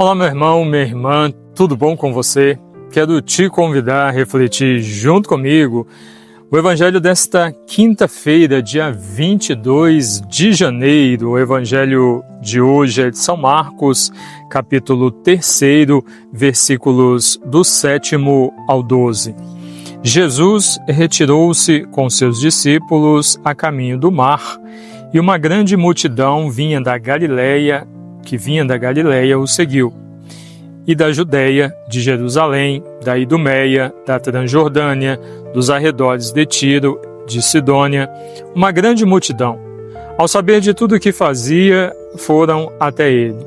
Olá, meu irmão, minha irmã, tudo bom com você? Quero te convidar a refletir junto comigo o Evangelho desta quinta-feira, dia 22 de janeiro. O Evangelho de hoje é de São Marcos, capítulo 3, versículos do 7º ao 12. Jesus retirou-se com seus discípulos a caminho do mar, e uma grande multidão que vinha da Galileia o seguiu, e da Judeia, de Jerusalém, da Idumeia, da Transjordânia, dos arredores de Tiro, de Sidônia, uma grande multidão. Ao saber de tudo o que fazia, foram até ele.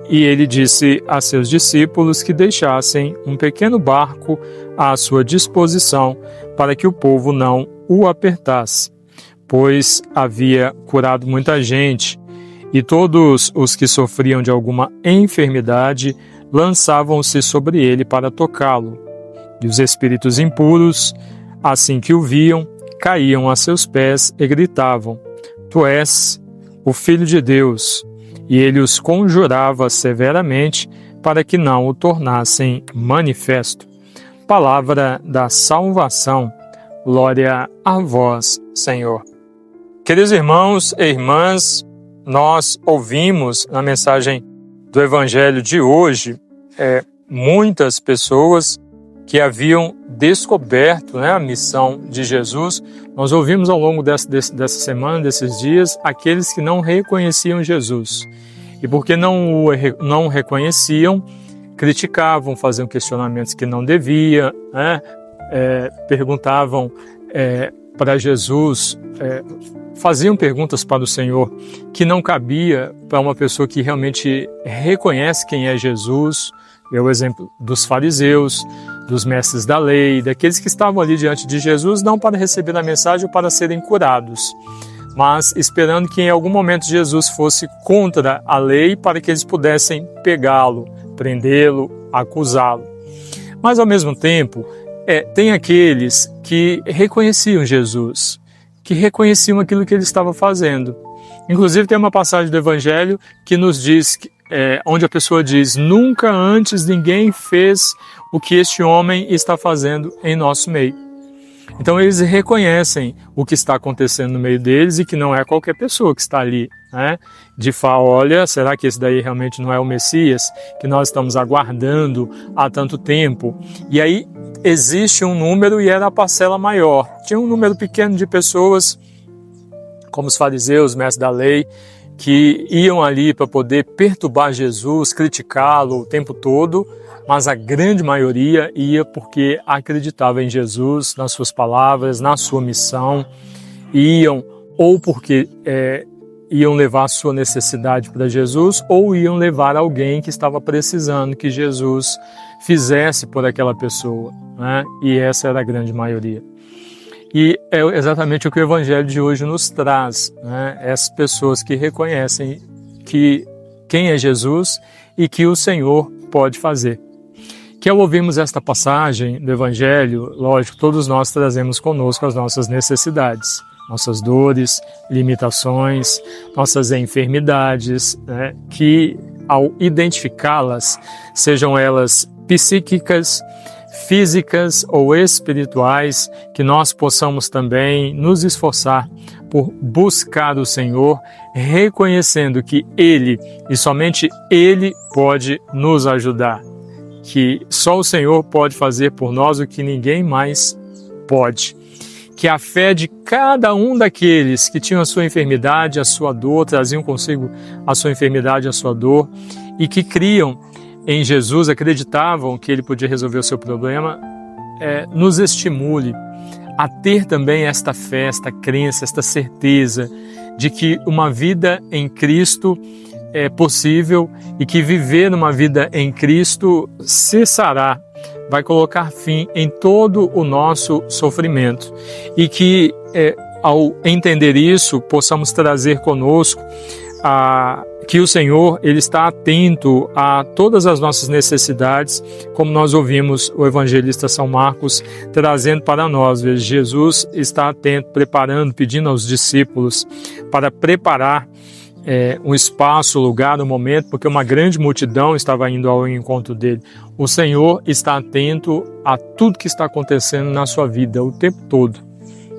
E ele disse a seus discípulos que deixassem um pequeno barco à sua disposição, para que o povo não o apertasse, pois havia curado muita gente, e todos os que sofriam de alguma enfermidade lançavam-se sobre ele para tocá-lo. E os espíritos impuros, assim que o viam, caíam a seus pés e gritavam: Tu és o Filho de Deus. E ele os conjurava severamente para que não o tornassem manifesto. Palavra da salvação. Glória a vós, Senhor. Queridos irmãos e irmãs, nós ouvimos na mensagem do Evangelho de hoje muitas pessoas que haviam descoberto a missão de Jesus. Nós ouvimos ao longo dessa semana, desses dias, aqueles que não reconheciam Jesus. E porque não o reconheciam, criticavam, faziam questionamentos que não devia, perguntavam para Jesus, faziam perguntas para o Senhor que não cabia para uma pessoa que realmente reconhece quem é Jesus. É o exemplo dos fariseus, dos mestres da lei, daqueles que estavam ali diante de Jesus, não para receber a mensagem ou para serem curados, mas esperando que em algum momento Jesus fosse contra a lei para que eles pudessem pegá-lo, prendê-lo, acusá-lo. Mas ao mesmo tempo, tem aqueles que reconheciam Jesus, que reconheciam aquilo que ele estava fazendo. Inclusive tem uma passagem do Evangelho que nos diz, onde a pessoa diz: nunca antes ninguém fez o que este homem está fazendo em nosso meio. Então eles reconhecem o que está acontecendo no meio deles e que não é qualquer pessoa que está ali, de falar: olha, será que esse daí realmente não é o Messias que nós estamos aguardando há tanto tempo? E aí existe um número, e era a parcela maior. Tinha um número pequeno de pessoas, como os fariseus, mestres da lei, que iam ali para poder perturbar Jesus, criticá-lo o tempo todo, mas a grande maioria ia porque acreditava em Jesus, nas suas palavras, na sua missão, iam ou porque iam levar a sua necessidade para Jesus, ou iam levar alguém que estava precisando que Jesus fizesse por aquela pessoa, E essa era a grande maioria. E é exatamente o que o Evangelho de hoje nos traz, Essas pessoas que reconhecem quem é Jesus e que o Senhor pode fazer. Que ao ouvirmos esta passagem do Evangelho, lógico, todos nós trazemos conosco as nossas necessidades, nossas dores, limitações, nossas enfermidades, que ao identificá-las, sejam elas psíquicas, físicas ou espirituais, que nós possamos também nos esforçar por buscar o Senhor, reconhecendo que Ele e somente Ele pode nos ajudar, que só o Senhor pode fazer por nós o que ninguém mais pode. Que a fé de cada um daqueles que tinham a sua enfermidade, a sua dor, traziam consigo a sua enfermidade, a sua dor, e que criam em Jesus, acreditavam que Ele podia resolver o seu problema, nos estimule a ter também esta fé, esta crença, esta certeza de que uma vida em Cristo é possível e que viver uma vida em Cristo cessará, vai colocar fim em todo o nosso sofrimento, e que ao entender isso possamos trazer conosco que o Senhor ele está atento a todas as nossas necessidades, como nós ouvimos o evangelista São Marcos trazendo para nós. Jesus está atento, preparando, pedindo aos discípulos para preparar um espaço, um lugar, um momento, porque uma grande multidão estava indo ao encontro dele. O Senhor está atento a tudo que está acontecendo na sua vida o tempo todo.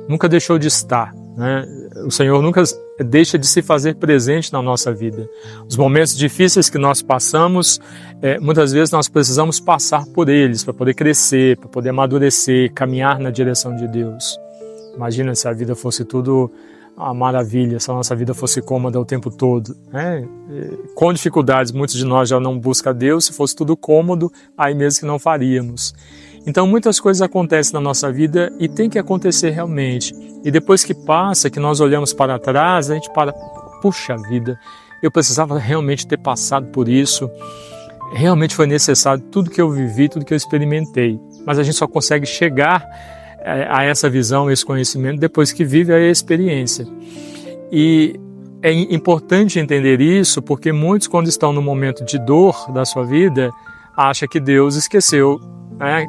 Nunca deixou de estar, né? O Senhor nunca deixa de se fazer presente na nossa vida. Os momentos difíceis que nós passamos, muitas vezes nós precisamos passar por eles para poder crescer, para poder amadurecer, caminhar na direção de Deus. Imagina se a vida fosse tudo uma maravilha, se a nossa vida fosse cômoda o tempo todo, né? Com dificuldades, muitos de nós já não buscam Deus. Se fosse tudo cômodo, aí mesmo que não faríamos. Então muitas coisas acontecem na nossa vida e tem que acontecer realmente. E depois que passa, que nós olhamos para trás, a gente para, puxa vida, eu precisava realmente ter passado por isso, realmente foi necessário tudo que eu vivi, tudo que eu experimentei. Mas a gente só consegue chegar a essa visão, esse conhecimento, depois que vive a experiência. E é importante entender isso, porque muitos, quando estão no momento de dor da sua vida, acham que Deus esqueceu.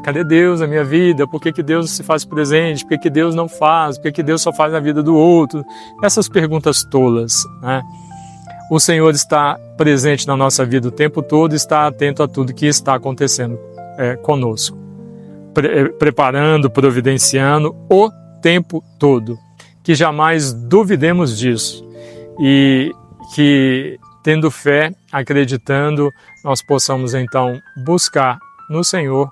Cadê Deus na minha vida? Por que Deus se faz presente? Por que Deus não faz? Por que Deus só faz na vida do outro? Essas perguntas tolas, né? O Senhor está presente na nossa vida o tempo todo, está atento a tudo que está acontecendo conosco. Preparando, providenciando o tempo todo. Que jamais duvidemos disso e que, tendo fé, acreditando, nós possamos então buscar no Senhor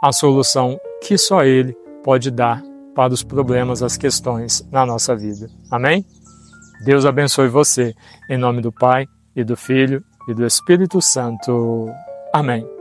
a solução que só Ele pode dar para os problemas, as questões na nossa vida. Amém? Deus abençoe você, em nome do Pai, e do Filho, e do Espírito Santo. Amém.